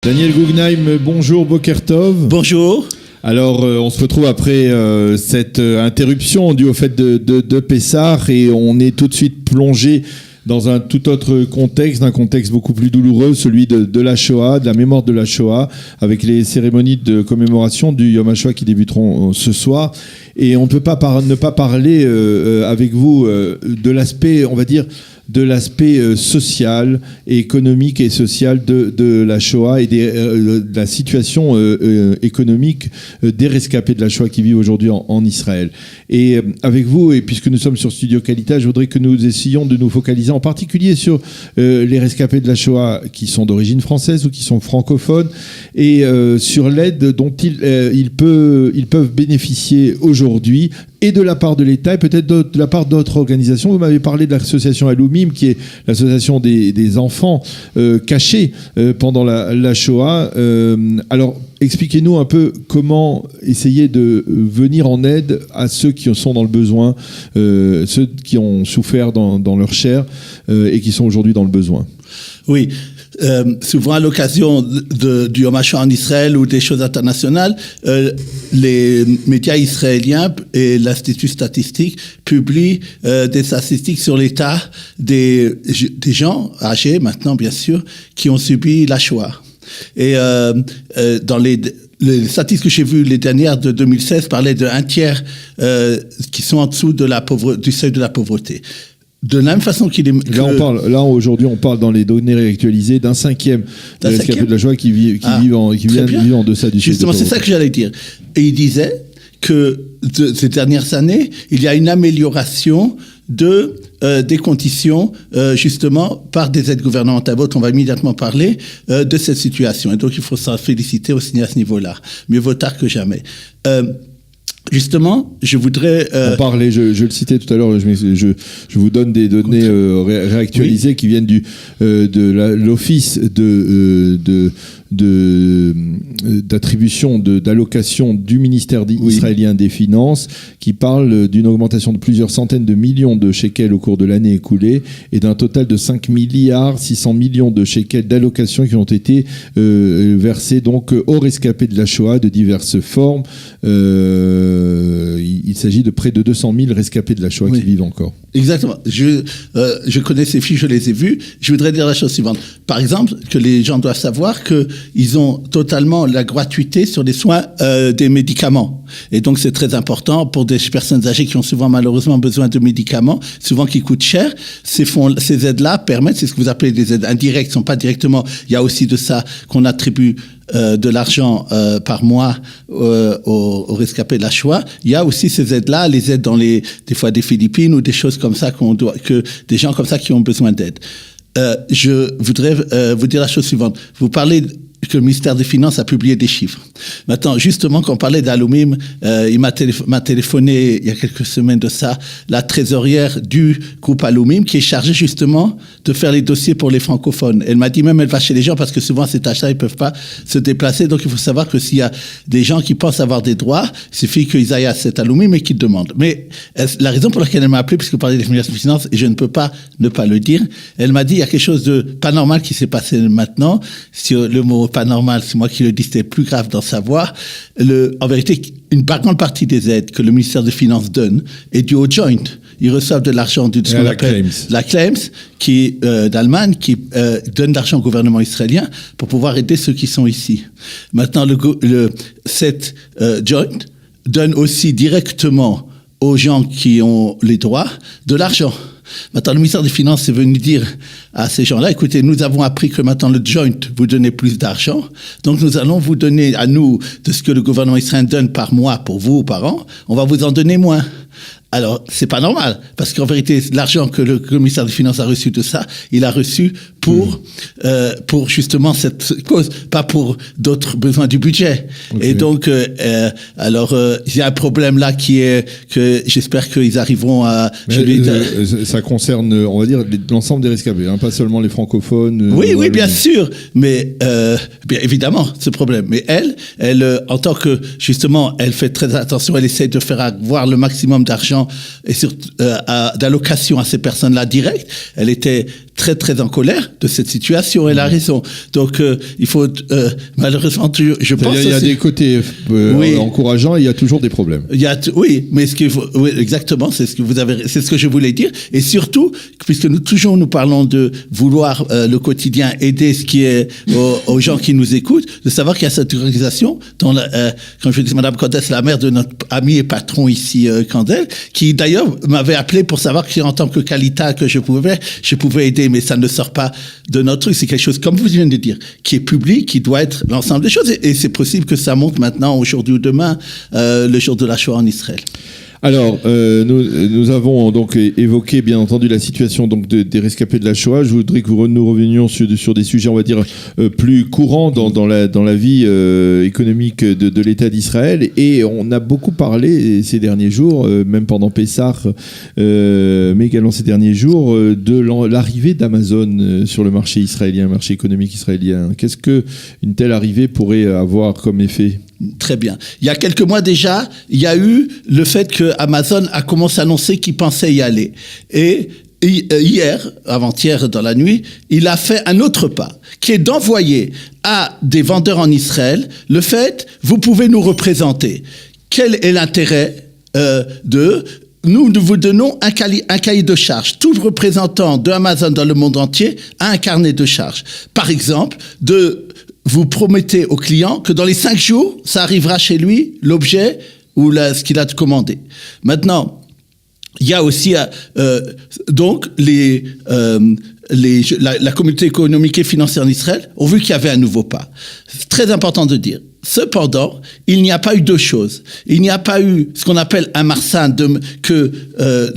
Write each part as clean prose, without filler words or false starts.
Daniel Guggenheim, bonjour, Boker Tov. Bonjour. Alors, on se retrouve après cette interruption due au fait de Pessah et on est tout de suite plongé dans un tout autre contexte, un contexte beaucoup plus douloureux, celui de la Shoah, de la mémoire de la Shoah, avec les cérémonies de commémoration du Yom HaShoah qui débuteront ce soir. Et on ne peut pas ne pas parler avec vous de l'aspect, on va dire, de l'aspect social, et économique et social de la Shoah et de la situation économique des rescapés de la Shoah qui vivent aujourd'hui en Israël. Et avec vous, et puisque nous sommes sur Studio Kalita, je voudrais que nous essayions de nous focaliser en particulier sur les rescapés de la Shoah qui sont d'origine française ou qui sont francophones et sur l'aide dont ils peuvent bénéficier aujourd'hui, et de la part de l'État et peut-être de la part d'autres organisations. Vous m'avez parlé de l'association Alumim, qui est l'association des enfants cachés pendant la Shoah. Alors, expliquez-nous un peu comment essayer de venir en aide à ceux qui sont dans le besoin, ceux qui ont souffert dans leur chair et qui sont aujourd'hui dans le besoin. Oui. Souvent à l'occasion du Yom HaShoah en Israël ou des choses internationales, les médias israéliens et l'Institut statistique publient des statistiques sur l'état des gens âgés maintenant bien sûr qui ont subi la Shoah. Et dans les statistiques que j'ai vues, les dernières de 2016, parlaient d'un tiers qui sont en dessous du seuil de la pauvreté. De la même façon qu'il est... Là, aujourd'hui, on parle dans les données réactualisées d'un cinquième des rescapés de la Shoah qui vivent en deçà du seuil de pauvreté. Justement, c'est ça que j'allais dire. Et il disait que ces dernières années, il y a une amélioration des conditions, justement, par des aides gouvernementales. On va immédiatement parler de cette situation. Et donc, il faut s'en féliciter aussi à ce niveau-là. Mieux vaut tard que jamais. Justement, je voudrais... On parlait, je le citais tout à l'heure, je vous donne des données réactualisées qui viennent de l'Office d'attribution d'allocation du ministère israélien des Finances, qui parle d'une augmentation de plusieurs centaines de millions de shekels au cours de l'année écoulée et d'un total de 5 milliards 600 millions de shekels d'allocations qui ont été versées donc aux rescapés de la Shoah de diverses formes. Il s'agit de près de 200 000 rescapés de la Shoah qui vivent encore. Exactement. Je connais ces fiches, je les ai vues. Je voudrais dire la chose suivante. Par exemple, que les gens doivent savoir qu'ils ont totalement la gratuité sur les soins des médicaments. Et donc, c'est très important pour des personnes âgées qui ont souvent malheureusement besoin de médicaments, souvent qui coûtent cher. Ces aides-là permettent, c'est ce que vous appelez des aides indirectes, sont pas directement. Il y a aussi de ça qu'on attribue de l'argent par mois aux rescapés de la Shoah. Il y a aussi ces aides-là, les aides dans des fois des Philippines ou des choses comme ça que des gens comme ça qui ont besoin d'aide. Je voudrais vous dire la chose suivante. Vous parlez que le ministère des Finances a publié des chiffres. Maintenant, justement, quand on parlait d'Alumim, il m'a téléphoné il y a quelques semaines de ça, la trésorière du groupe Alumim, qui est chargée justement de faire les dossiers pour les francophones. Elle m'a dit même, elle va chez les gens parce que souvent, à cet âge-là, ils peuvent pas se déplacer. Donc, il faut savoir que s'il y a des gens qui pensent avoir des droits, il suffit qu'ils aillent à cet Alumim et qu'ils demandent. Mais la raison pour laquelle elle m'a appelé, puisque vous parlez des ministères des Finances, et je ne peux pas ne pas le dire, elle m'a dit, il y a quelque chose de pas normal qui s'est passé maintenant. Sur le mot pas normal, c'est moi qui le dis, c'est plus grave d'en savoir. En vérité, une grande partie des aides que le ministère des Finances donne est due au Joint. Ils reçoivent de l'argent de ce qu'on appelle la Claims, qui d'Allemagne, qui donne de l'argent au gouvernement israélien pour pouvoir aider ceux qui sont ici. Maintenant, cette Joint donne aussi directement aux gens qui ont les droits de l'argent. Maintenant, le ministère des Finances est venu dire à ces gens-là, écoutez, nous avons appris que maintenant le Joint vous donnez plus d'argent, donc nous allons vous donner à nous de ce que le gouvernement israélien donne par mois pour vous ou par an, on va vous en donner moins. Alors, c'est pas normal, parce qu'en vérité, l'argent que le ministère des Finances a reçu de ça, il a reçu pour justement cette cause, pas pour d'autres besoins du budget. Okay. Et donc, il y a un problème là qui est que j'espère qu'ils arriveront à... ça concerne, on va dire, l'ensemble des rescapés, hein, pas seulement les francophones. Oui, bien sûr, mais bien évidemment, ce problème. Mais elle, en tant que, justement, elle fait très attention, elle essaie de faire avoir le maximum d'argent et surtout d'allocation à ces personnes-là directes. Elle était très très en colère de cette situation. Elle a raison. Donc il faut malheureusement je pense il y a des côtés encourageants, et il y a toujours des problèmes. Oui, mais exactement, c'est ce que je voulais dire. Et surtout, puisque nous parlons de vouloir le quotidien aider ce qui est aux gens qui nous écoutent, de savoir qu'il y a cette organisation dont comme je dis, Madame Candès, la mère de notre ami et patron ici, Candel, qui d'ailleurs m'avait appelé pour savoir que en tant que Qualita que je pouvais aider, mais ça ne sort pas de notre truc. C'est quelque chose, comme vous venez de dire, qui est public, qui doit être l'ensemble des choses. Et c'est possible que ça monte maintenant, aujourd'hui ou demain, le jour de la Shoah en Israël. Alors, nous avons donc évoqué, bien entendu, la situation donc des rescapés de la Shoah. Je voudrais que nous revenions sur des sujets, on va dire, plus courants dans la vie économique de l'État d'Israël. Et on a beaucoup parlé ces derniers jours, même pendant Pessah, mais également ces derniers jours, de l'arrivée d'Amazon sur le marché israélien, marché économique israélien. Qu'est-ce qu'une telle arrivée pourrait avoir comme effet ? Très bien. Il y a quelques mois déjà, il y a eu le fait que Amazon a commencé à annoncer qu'il pensait y aller. Et hier, avant-hier dans la nuit, il a fait un autre pas, qui est d'envoyer à des vendeurs en Israël le fait, vous pouvez nous représenter. Quel est l'intérêt nous vous donnons un cahier de charges. Tout représentant de Amazon dans le monde entier a un carnet de charges. Par exemple, vous promettez au client que dans les 5 jours, ça arrivera chez lui, l'objet ou ce qu'il a commandé. Maintenant, il y a aussi donc la communauté économique et financière en Israël ont vu qu'il y avait un nouveau pas. C'est très important de dire. Cependant, il n'y a pas eu deux choses. Il n'y a pas eu ce qu'on appelle un marsan que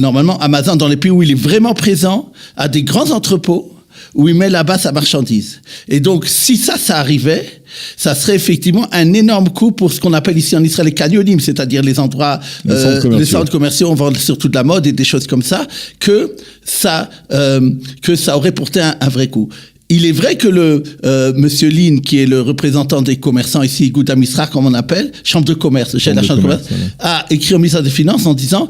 normalement Amazon, dans les pays où il est vraiment présent, a des grands entrepôts où il met là-bas sa marchandise. Et donc, si ça arrivait, ça serait effectivement un énorme coup pour ce qu'on appelle ici en Israël les canyonim, c'est-à-dire les endroits, les centres commerciaux, on vend surtout de la mode et des choses comme ça, que ça aurait porté un vrai coup. Il est vrai que Monsieur Lin, qui est le représentant des commerçants ici, Gouda Misra, comme on appelle, Chambre de commerce, chef de la Chambre de commerce, a écrit au ministère des Finances en disant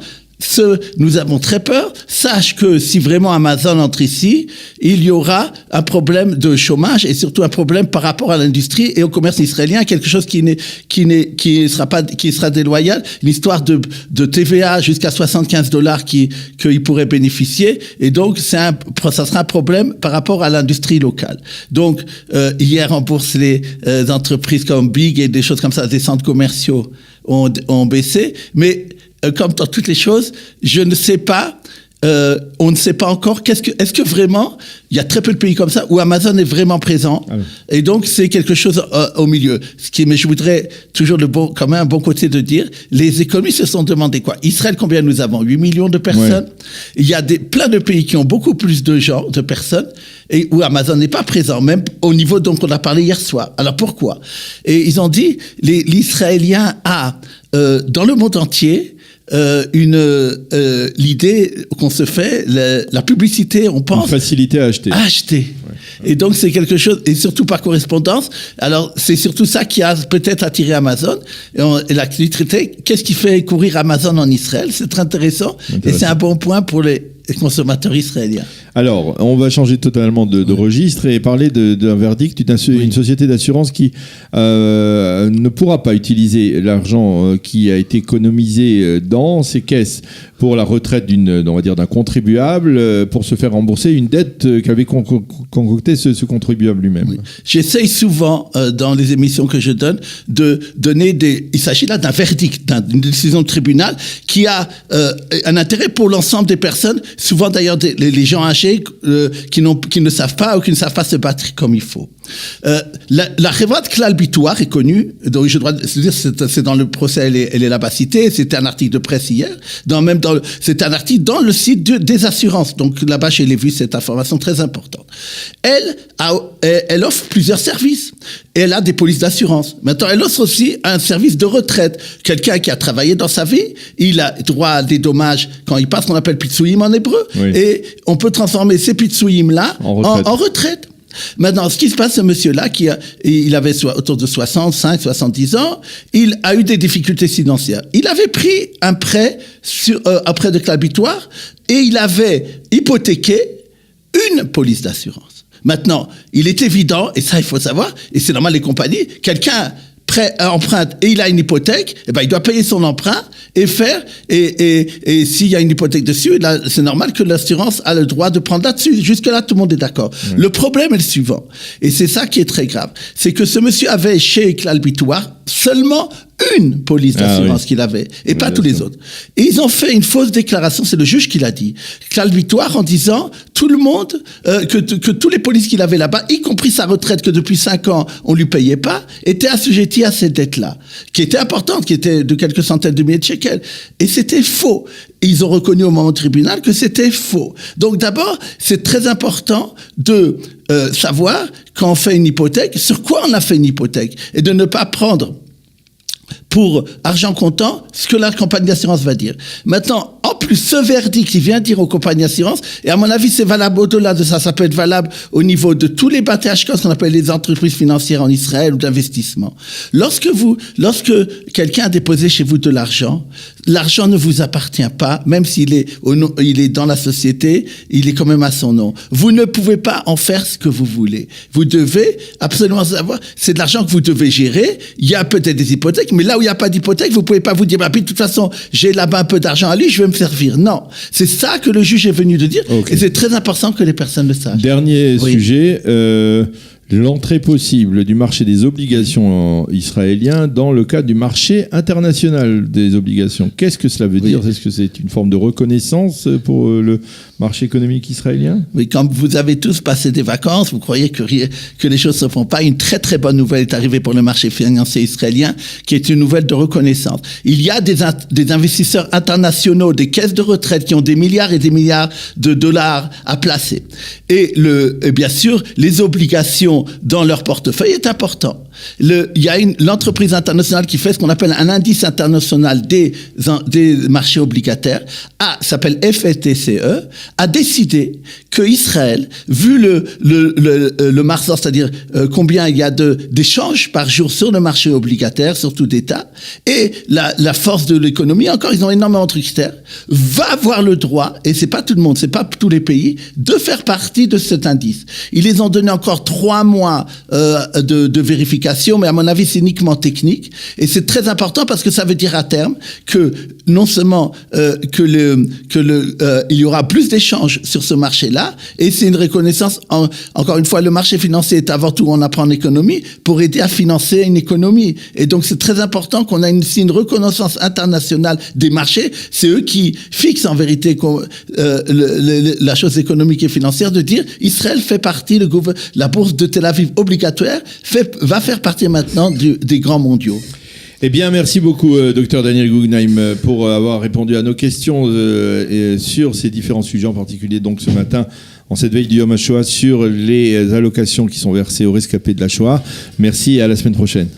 nous avons très peur, sache que si vraiment Amazon entre ici, il y aura un problème de chômage et surtout un problème par rapport à l'industrie et au commerce israélien, quelque chose qui sera déloyal, une histoire de TVA jusqu'à $75 qu'il pourrait bénéficier, et donc ça sera un problème par rapport à l'industrie locale. Donc hier en bourse, les entreprises comme Big et des choses comme ça, des centres commerciaux ont baissé, mais comme dans toutes les choses, je ne sais pas, on ne sait pas encore est-ce que vraiment, il y a très peu de pays comme ça où Amazon est vraiment présent, et donc c'est quelque chose au milieu. Mais je voudrais toujours quand même un bon côté de dire, les économies se sont demandé quoi? Israël, combien nous avons? 8 millions de personnes. Ouais. Il y a plein de pays qui ont beaucoup plus de personnes, et où Amazon n'est pas présent, même au niveau dont on a parlé hier soir. Alors pourquoi? Et ils ont dit, l'Israélien a, dans le monde entier, l'idée qu'on se fait, la publicité, on pense... Une facilité à acheter. Ouais. Et donc, c'est quelque chose, et surtout par correspondance. Alors, c'est surtout ça qui a peut-être attiré Amazon. Et la critique, qu'est-ce qui fait courir Amazon en Israël? C'est très intéressant. Et c'est un bon point pour les consommateurs israéliens. Alors, on va changer totalement de registre et parler d'un verdict d'une société d'assurance qui ne pourra pas utiliser l'argent qui a été économisé dans ses caisses pour la retraite d'un contribuable pour se faire rembourser une dette qu'avait concocté ce contribuable lui-même. Oui. J'essaye souvent, dans les émissions que je donne, de donner il s'agit là d'un verdict, d'une décision de tribunal qui a un intérêt pour l'ensemble des personnes, souvent d'ailleurs les gens âgés qui ne savent pas ou qui ne savent pas se battre comme il faut. La Revat Klal Bitoire est connue, donc je dois dire, c'est dans le procès, elle est là-bas citée, c'était un article de presse hier, c'est un article dans le site des assurances, donc là-bas j'ai vu cette information très importante. Elle offre plusieurs services, elle a des polices d'assurance. Maintenant, elle offre aussi un service de retraite. Quelqu'un qui a travaillé dans sa vie, il a droit à des dommages quand il passe, qu'on appelle pitsouyim en hébreu, oui. Et on peut transformer ces pitsouyim-là en retraite. Maintenant, ce qui se passe, ce monsieur-là, il avait autour de 65, 70 ans, il a eu des difficultés financières. Il avait pris un prêt auprès de Klal Bitoire et il avait hypothéqué une police d'assurance. Maintenant, il est évident, et ça il faut savoir, et c'est normal les compagnies, quelqu'un emprunte et il a une hypothèque, eh ben il doit payer son emprunt et s'il y a une hypothèque dessus, là, c'est normal que l'assurance a le droit de prendre là-dessus. Jusque-là, tout le monde est d'accord. Oui. Le problème est le suivant, et c'est ça qui est très grave, c'est que ce monsieur avait chez Klal Bitoire seulement une police d'assurance qu'il avait, et pas tous les autres. Et ils ont fait une fausse déclaration, c'est le juge qui l'a dit, Klal Bitoire, en disant tout le monde, que tous les polices qu'il avait là-bas, y compris sa retraite que depuis 5 ans on lui payait pas, étaient assujettis à ces dettes-là, qui étaient importantes, qui étaient de quelques centaines de milliers de shekels. Et c'était faux. Et ils ont reconnu au moment du tribunal que c'était faux. Donc d'abord, c'est très important de savoir quand on fait une hypothèque, sur quoi on a fait une hypothèque, et de ne pas prendre pour argent comptant ce que la compagnie d'assurance va dire. Maintenant, en plus, ce verdict, il vient dire aux compagnies d'assurance, et à mon avis, c'est valable au-delà de ça, ça peut être valable au niveau de tous les BATHK, ce qu'on appelle les entreprises financières en Israël ou d'investissement. Lorsque quelqu'un a déposé chez vous de l'argent ne vous appartient pas, même s'il est il est dans la société, il est quand même à son nom. Vous ne pouvez pas en faire ce que vous voulez. Vous devez absolument savoir, c'est de l'argent que vous devez gérer, il y a peut-être des hypothèques, mais là où il n'y a pas d'hypothèque, vous ne pouvez pas vous dire, bah, puis de toute façon, j'ai là-bas un peu d'argent à lui, je vais me servir. Non, c'est ça que le juge est venu de dire, et c'est très important que les personnes le sachent. Dernier sujet, l'entrée possible du marché des obligations israélien dans le cadre du marché international des obligations. Qu'est-ce que cela veut dire ? Est-ce que c'est une forme de reconnaissance pour le marché économique israélien ? Oui, quand vous avez tous passé des vacances, vous croyez que les choses ne se font pas. Une très très bonne nouvelle est arrivée pour le marché financier israélien, qui est une nouvelle de reconnaissance. Il y a des investisseurs internationaux, des caisses de retraite qui ont des milliards et des milliards de dollars à placer. Et bien sûr, les obligations dans leur portefeuille est important. Il y a l'entreprise internationale qui fait ce qu'on appelle un indice international des marchés obligataires, s'appelle FETCE, a décidé que Israël, vu le marsor, c'est-à-dire combien il y a d'échanges par jour sur le marché obligataire, surtout d'État, et la force de l'économie, encore ils ont énormément de critères, va avoir le droit, et c'est pas tout le monde, c'est pas tous les pays, de faire partie de cet indice. Ils les ont donné encore 3 mois de vérification, mais à mon avis c'est uniquement technique, et c'est très important parce que ça veut dire à terme que non seulement il y aura plus d'échanges sur ce marché-là, et c'est une reconnaissance, encore une fois, le marché financier est avant tout, on apprend en économie, pour aider à financer une économie, et donc c'est très important qu'on ait une reconnaissance internationale des marchés, c'est eux qui fixent en vérité la chose économique et financière, de dire Israël fait partie, la bourse de Tel Aviv obligatoire va faire partie maintenant des grands mondiaux. Eh bien, merci beaucoup, Dr Daniel Guggenheim, pour avoir répondu à nos questions sur ces différents sujets, en particulier donc ce matin, en cette veille du Yom HaShoah, sur les allocations qui sont versées aux rescapés de la Shoah. Merci et à la semaine prochaine.